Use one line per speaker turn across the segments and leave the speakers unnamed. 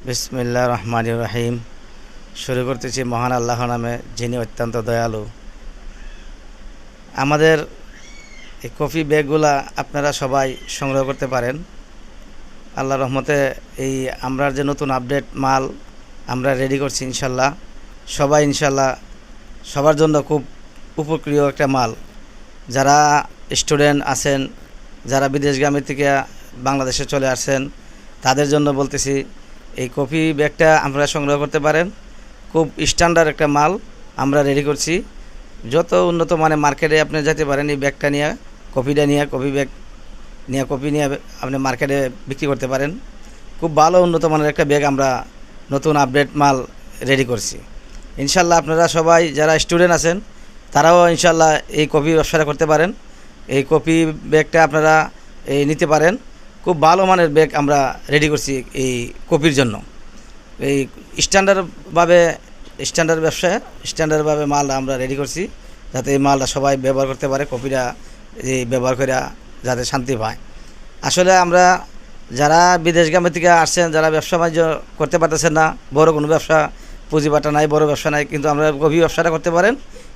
বিসমিল্লাহির রহমানির রহিম। শুরু করতেছি মহান আল্লাহর নামে, যিনি অত্যন্ত দয়ালু। আমাদের এই কফি ব্যাগগুলা আপনারা সবাই সংগ্রহ করতে পারেন। আল্লাহর রহমতে এই আমরা যে নতুন আপডেট মাল আমরা রেডি করছি, ইনশাল্লাহ সবাই ইনশাল্লাহ সবার জন্য খুব উপকারী একটা মাল। যারা স্টুডেন্ট আছেন, যারা বিদেশগামী থেকে বাংলাদেশে চলে আসছেন, তাদের জন্য বলতেছি এই কফি ব্যাগটা আপনারা সংগ্রহ করতে পারেন। খুব স্ট্যান্ডার্ড একটা মাল আমরা রেডি করছি। যত উন্নত মানের মার্কেটে আপনি যেতে পারেন এই ব্যাগটা নিয়ে, কফিটা নিয়ে, কফি ব্যাগ নিয়ে, কফি নিয়ে আপনি মার্কেটে বিক্রি করতে পারেন। খুব ভালো উন্নত মানের একটা ব্যাগ আমরা নতুন আপডেট মাল রেডি করছি। ইনশাল্লাহ আপনারা সবাই যারা স্টুডেন্ট আছেন তারাও ইনশাল্লাহ এই কফি ব্যবসাটা করতে পারেন। এই কফি ব্যাগটা আপনারা নিতে পারেন। খুব ভালো মানের ব্যাগ আমরা রেডি করছি এই কফির জন্য। এই স্ট্যান্ডার্ডভাবে মালটা আমরা রেডি করছি, যাতে এই মালটা সবাই ব্যবহার করতে পারে, কফিটা এই ব্যবহার করে যাতে শান্তি পায়। আসলে আমরা যারা বিদেশগামী থেকে আসছেন, যারা ব্যবসা বাণিজ্য করতে পারতেছেন না, বড় কোনো ব্যবসা পুঁজিবাটা নাই, বড় ব্যবসা নাই, কিন্তু আমরা কফি ব্যবসাটা করতে পারেন।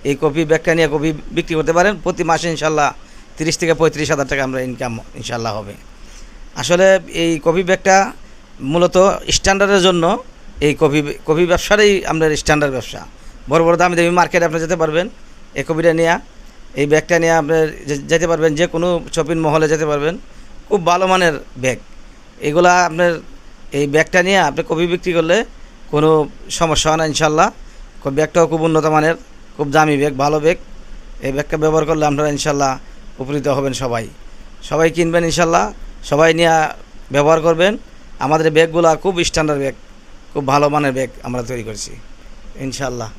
এই কফি ব্যাগটা নিয়ে কফি বিক্রি করতে পারেন। প্রতি মাসে ইনশাল্লাহ 30 থেকে 35 হাজার টাকা আমরা ইনকাম ইনশাল্লাহ হবে। আসলে এই কফি ব্যাগটা মূলত স্ট্যান্ডার্ডের জন্য। এই কফি ব্যবসাটাই আমাদের স্ট্যান্ডার্ড ব্যবসা। বড় বড় দামি দামি মার্কেটে আপনি যেতে পারবেন এই কফিটা নিয়ে, এই ব্যাগটা নিয়ে আপনি যেতে পারবেন, যে কোনো শপিং মহলে যেতে পারবেন। খুব ভালো মানের ব্যাগ এগুলা। আপনার এই ব্যাগটা নিয়ে আপনি কফি বিক্রি করলে কোনো সমস্যা হয় না ইনশাল্লাহ। ব্যাগটাও খুব উন্নত মানের, খুব দামি ব্যাগ, ভালো ব্যাগ। এই ব্যাগটা ব্যবহার করলে আপনারা ইনশাল্লাহ উপকৃত হবেন। সবাই কিনবেন ইনশাল্লাহ, সবাই নিয়ে ব্যবহার করবেন। আমাদের ব্যাগগুলো খুব স্ট্যান্ডার্ড ব্যাগ, খুব ভালো মানের ব্যাগ আমরা তৈরি করছি ইনশাল্লাহ।